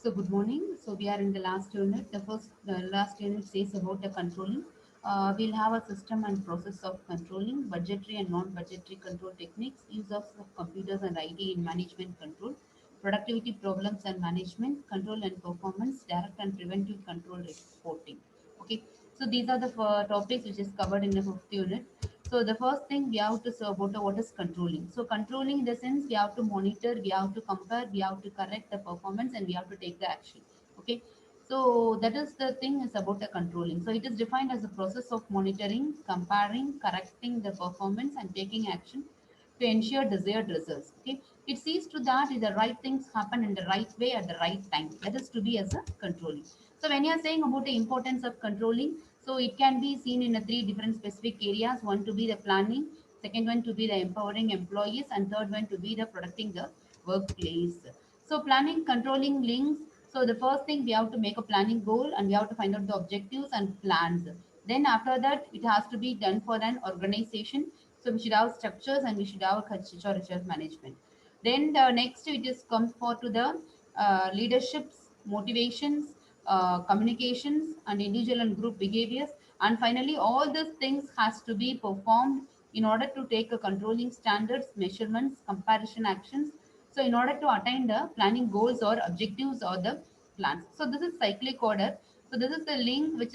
So good morning. So we are in the last unit. The last unit says about the controlling. We'll have a system and process of controlling, budgetary and non-budgetary control techniques, use of computers and IT in management control, productivity problems and management, control and performance, direct and preventive control reporting. Okay. So these are the topics which is covered in the fifth unit. So the first thing we have to say about what is controlling. So controlling in the sense we have to monitor, we have to compare, we have to correct the performance, and we have to take the action. Okay. So that is the thing is about the controlling. So it is defined as a process of monitoring, comparing, correcting the performance, and taking action to ensure desired results. Okay. It sees to that if the right things happen in the right way at the right time. That is to be as a controlling. So when you are saying about the importance of controlling, so it can be seen in a three different specific areas. One to be the planning, second one to be the empowering employees, and third one to be the protecting the workplace. So planning, controlling links. So the first thing we have to make a planning goal and we have to find out the objectives and plans. Then after that, it has to be done for an organization. So we should have structures and we should have culture research management. Then the next it is comes for to the leaderships, motivations, communications, and individual and group behaviors. And finally, all these things has to be performed in order to take a controlling standards, measurements, comparison actions. So in order to attain the planning goals or objectives or the plans. So this is cyclic order. So this is the link which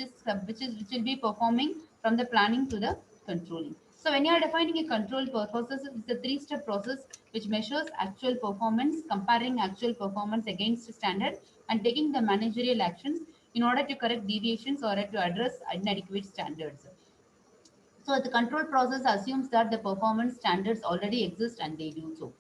will be performing from the planning to the controlling. So when you are defining a control process, it's a three-step process which measures actual performance, comparing actual performance against standard, and taking the managerial actions in order to correct deviations or to address inadequate standards. So the control process assumes that the performance standards already exist and they do so.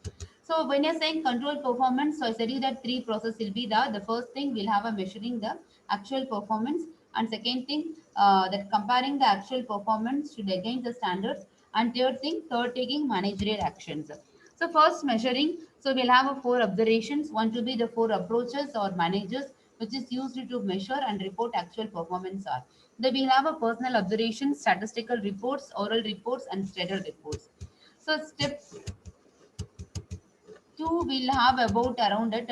So when you're saying control performance, so I said you that three process will be the first thing we'll have a measuring the actual performance, and second thing that comparing the actual performance to against the standards, and third taking managerial actions. So first measuring, so we'll have a four observations, one to be the four approaches or managers which is used to measure and report actual performance are. Then we'll have a personal observation, statistical reports, oral reports, and stated reports. So step two, we'll have about around it.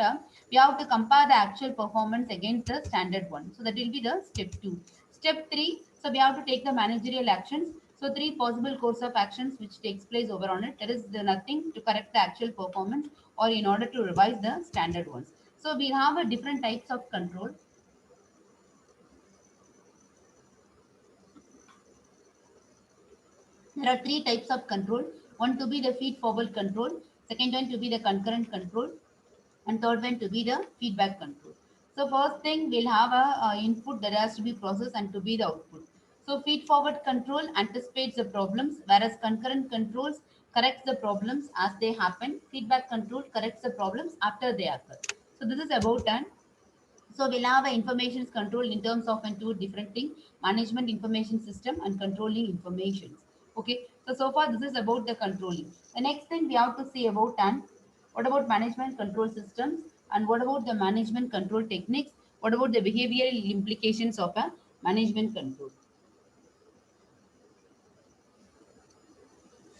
We have to compare the actual performance against the standard one. So that will be the step two. Step three, so we have to take the managerial actions. So three possible course of actions which takes place over on it. That is the nothing to correct the actual performance or in order to revise the standard ones. So we have a different types of control. There are three types of control. One to be the feed forward control, second one to be the concurrent control, and third one to be the feedback control. So first thing we'll have a input that has to be processed and to be the output. So feed forward control anticipates the problems, whereas concurrent controls corrects the problems as they happen. Feedback control corrects the problems after they occur. So this is about an so we'll have a information control in terms of two different things, management information system and controlling information. Okay, so far this is about the controlling. The next thing we have to see about what about management control systems and what about the management control techniques? What about the behavioral implications of a management control?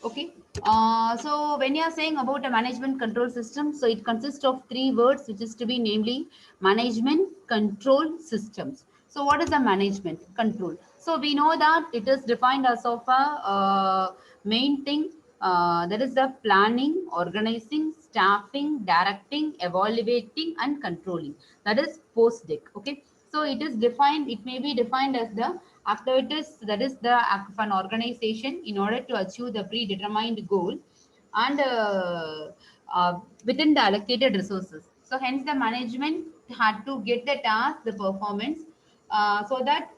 Okay. So when you are saying about a management control system, so it consists of three words, which is to be namely management control systems. So what is the management control? So we know that it is defined as of a main thing that is the planning, organizing, staffing, directing, evaluating, and controlling. That is post-DEC. Okay. So it is defined. It may be defined as the activities that is the act of an organization in order to achieve the predetermined goal and within the allocated resources. So hence the management had to get the task, the performance, so that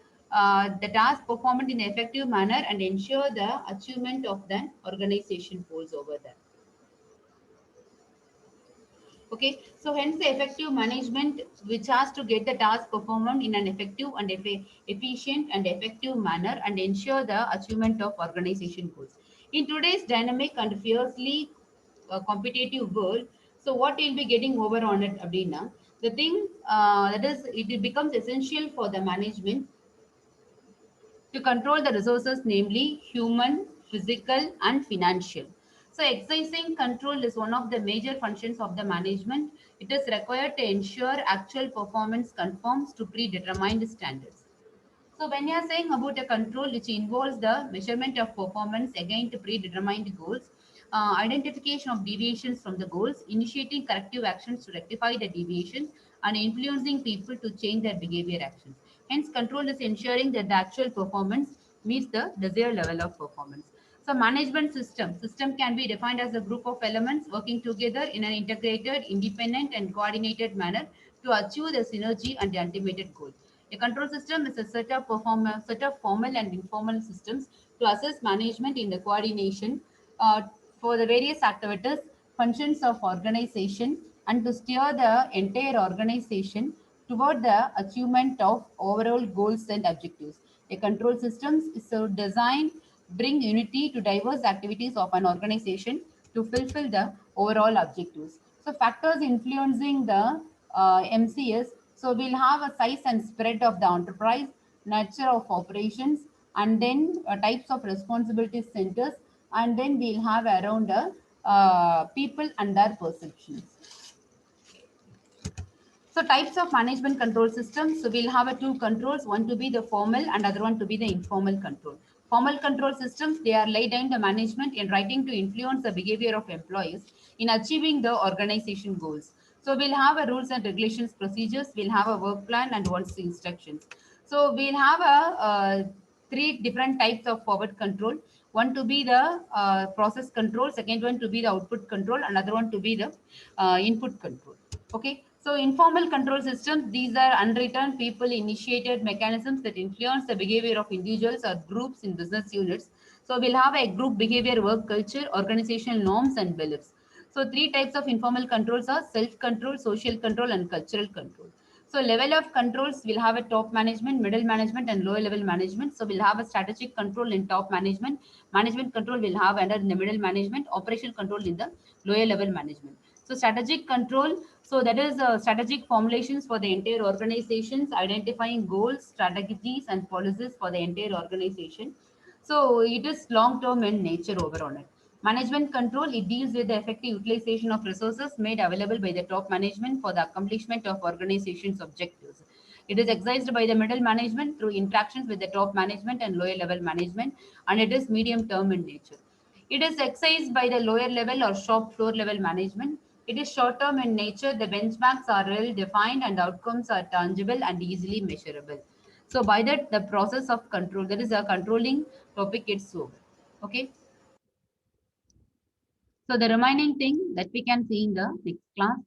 the task performed in an effective manner and ensure the achievement of the organization goals over there. Okay, so hence the effective management which has to get the task performed in an effective and efficient and effective manner and ensure the achievement of organization goals. In today's dynamic and fiercely competitive world, so what you'll be getting over on it, Abdina, the thing that is, it becomes essential for the management to control the resources, namely human, physical, and financial. So So exercising control is one of the major functions of the management. It is required to ensure actual performance conforms to predetermined standards. So when you are saying about a control which involves the measurement of performance against predetermined goals, identification of deviations from the goals, initiating corrective actions to rectify the deviation, and influencing people to change their behavior actions. Hence, control is ensuring that the actual performance meets the desired level of performance. So management system can be defined as a group of elements working together in an integrated, independent, and coordinated manner to achieve the synergy and the ultimate goal. A control system is a set of formal and informal systems to assess management in the coordination for the various activities, functions of organization, and to steer the entire organization toward the achievement of overall goals and objectives. A control system is so designed bring unity to diverse activities of an organization to fulfill the overall objectives. So factors influencing the MCS. So we'll have a size and spread of the enterprise, nature of operations, and then types of responsibility centers, and then we'll have around people and their perceptions. So types of management control systems. So we'll have a two controls, one to be the formal and other one to be the informal control. Formal control systems, they are laid down the management in writing to influence the behavior of employees in achieving the organization goals. So we'll have a rules and regulations procedures, we'll have a work plan and once instructions. So we'll have three different types of forward control. One to be the process control, second one to be the output control, another one to be the input control. Okay, so informal control systems, these are unwritten people initiated mechanisms that influence the behavior of individuals or groups in business units. So we'll have a group behavior, work culture, organizational norms and beliefs. So three types of informal controls are self-control, social control and cultural control. So level of controls, we'll have a top management, middle management and lower level management. So we'll have a strategic control in top management. Management control will have under in the middle management, operational control in the lower level management. So strategic control, so that is strategic formulations for the entire organizations, identifying goals, strategies and policies for the entire organization. So it is long-term in nature overall. Management control, it deals with the effective utilization of resources made available by the top management for the accomplishment of organization's objectives. It is exercised by the middle management through interactions with the top management and lower level management, and it is medium term in nature. It is exercised by the lower level or shop floor level management. It is short term in nature. The benchmarks are well defined and outcomes are tangible and easily measurable. So by that, the process of control, that is a controlling topic, it's over. Okay. So the remaining thing that we can see in the next class.